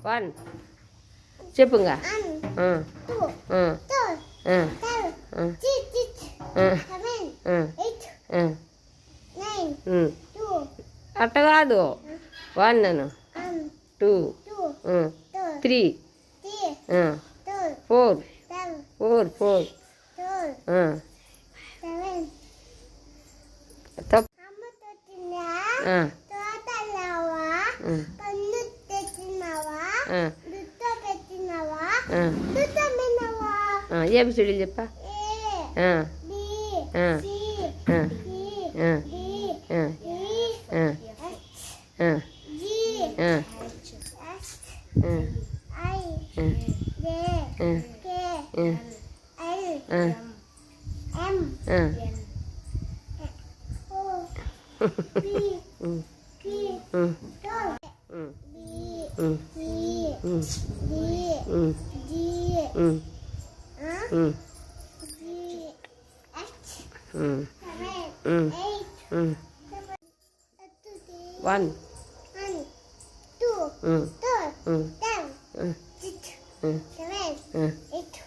1 చెప్పుగా అట్ట కాదు 1 2 3 4 తప్పు ఏబిసిడీలు చెప్పా One, two, seven, eight,